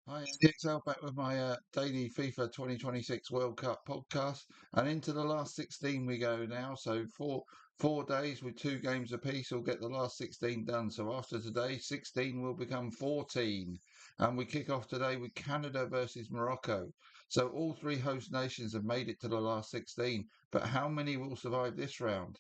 Hi, Andy XL back with my daily FIFA 2026 World Cup podcast. And into the last 16 we go now. So four days with two games apiece will get the last 16 done. So after today, 16 will become 14. And we kick off today with Canada versus Morocco. So all three host nations have made it to the last 16. But how many will survive this round?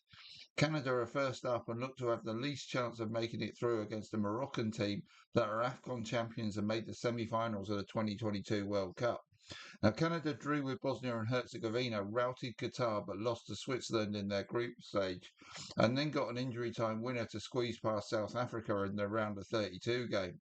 Canada are first up and look to have the least chance of making it through against the Moroccan team that are AFCON champions and made the semi-finals of the 2022 World Cup. Now, Canada drew with Bosnia and Herzegovina, routed Qatar but lost to Switzerland in their group stage, and then got an injury time winner to squeeze past South Africa in the round of 32 game.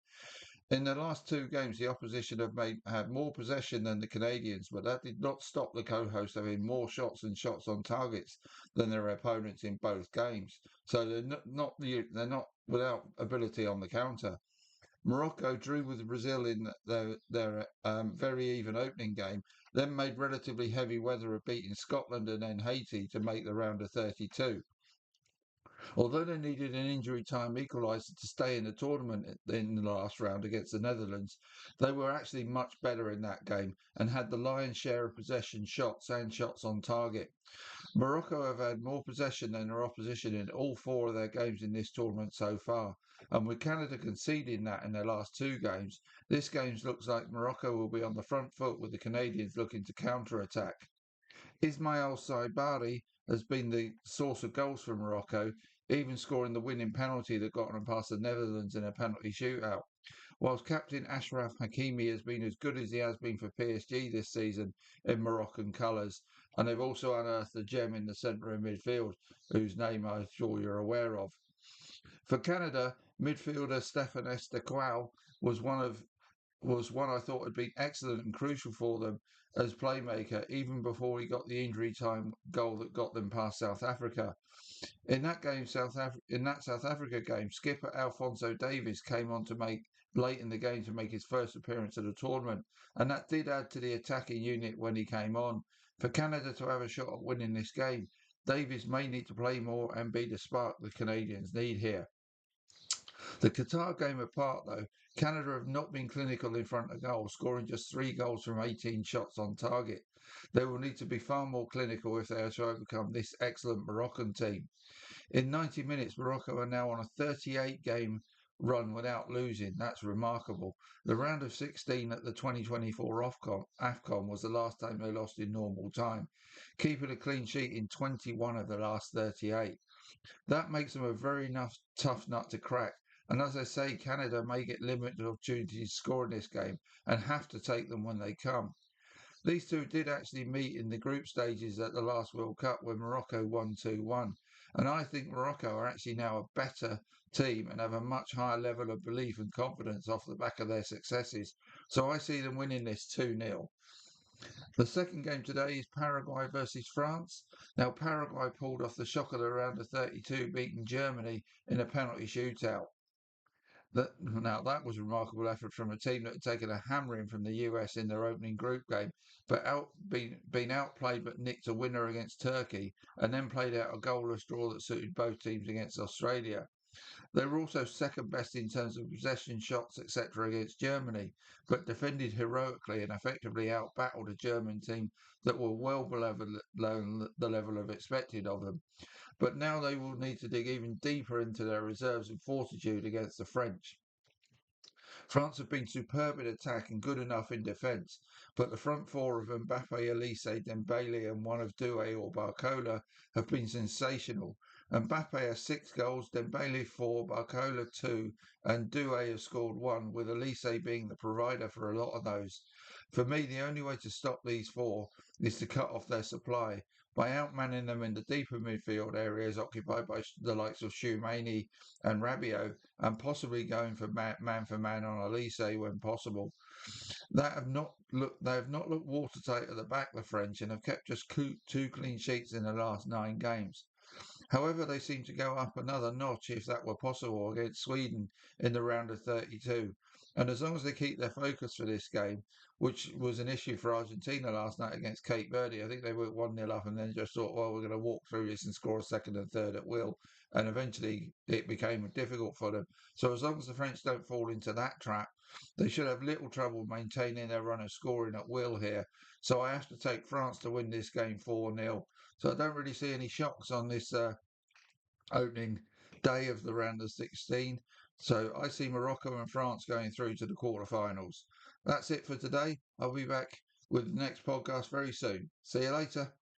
In the last two games, the opposition have had more possession than the Canadians, but that did not stop the co-hosts having more shots and shots on targets than their opponents in both games. So they're not without ability on the counter. Morocco drew with Brazil in their very even opening game, then made relatively heavy weather of beating Scotland and then Haiti to make the round of 32. Although they needed an injury time equaliser to stay in the tournament in the last round against the Netherlands, they were actually much better in that game and had the lion's share of possession shots and shots on target. Morocco have had more possession than their opposition in all four of their games in this tournament so far, and with Canada conceding that in their last two games, this game looks like Morocco will be on the front foot with the Canadians looking to counter-attack. Ismail Saibari has been the source of goals for Morocco, even scoring the winning penalty that got them past the Netherlands in a penalty shootout. Whilst captain Ashraf Hakimi has been as good as he has been for PSG this season in Moroccan colours, and they've also unearthed a gem in the centre of midfield, whose name I'm sure you're aware of. For Canada, midfielder Stefan Estequao was one I thought had been excellent and crucial for them as playmaker, even before he got the injury time goal that got them past South Africa. In that South Africa game, skipper Alfonso Davies came on to make late in the game to make his first appearance at the tournament, and that did add to the attacking unit when he came on. For Canada to have a shot at winning this game, Davies may need to play more and be the spark the Canadians need here. The Qatar game apart, though, Canada have not been clinical in front of goal, scoring just 3 goals from 18 shots on target. They will need to be far more clinical if they are to overcome this excellent Moroccan team. In 90 minutes, Morocco are now on a 38-game run without losing. That's remarkable. The round of 16 at the 2024 AFCON was the last time they lost in normal time, keeping a clean sheet in 21 of the last 38. That makes them a very tough nut to crack. And as I say, Canada may get limited opportunities to score in this game and have to take them when they come. These two did actually meet in the group stages at the last World Cup where Morocco won 2-1. And I think Morocco are actually now a better team and have a much higher level of belief and confidence off the back of their successes. So I see them winning this 2-0. The second game today is Paraguay versus France. Now, Paraguay pulled off the shock of the round of 32, beating Germany in a penalty shootout. That was a remarkable effort from a team that had taken a hammering from the US in their opening group game, but been outplayed but nicked a winner against Turkey, and then played out a goalless draw that suited both teams against Australia. They were also second best in terms of possession, shots, etc. against Germany, but defended heroically and effectively outbattled a German team that were well below the level of expected of them. But now they will need to dig even deeper into their reserves and fortitude against the French. France have been superb in attack and good enough in defence, but the front four of Mbappe, Elise, Dembele and one of Doué or Barcola have been sensational. Mbappe has 6 goals, Dembele 4, Barcola 2 and Doué has scored 1, with Elise being the provider for a lot of those. For me, the only way to stop these four is to cut off their supply by outmanning them in the deeper midfield areas occupied by the likes of Choumeni and Rabiot, and possibly going for man for man on Elise when possible. They have not looked watertight at the back, the French, and have kept just 2 clean sheets in the last 9 games. However, they seem to go up another notch if that were possible against Sweden in the round of 32. And as long as they keep their focus for this game, which was an issue for Argentina last night against Cape Verde, I think they were 1-0 up and then just thought, well, we're going to walk through this and score a second and third at will. And eventually it became difficult for them. So as long as the French don't fall into that trap, they should have little trouble maintaining their run of scoring at will here. So I have to take France to win this game 4-0. So I don't really see any shocks on this opening day of the round of 16. So I see Morocco and France going through to the quarterfinals. That's it for today. I'll be back with the next podcast very soon. See you later.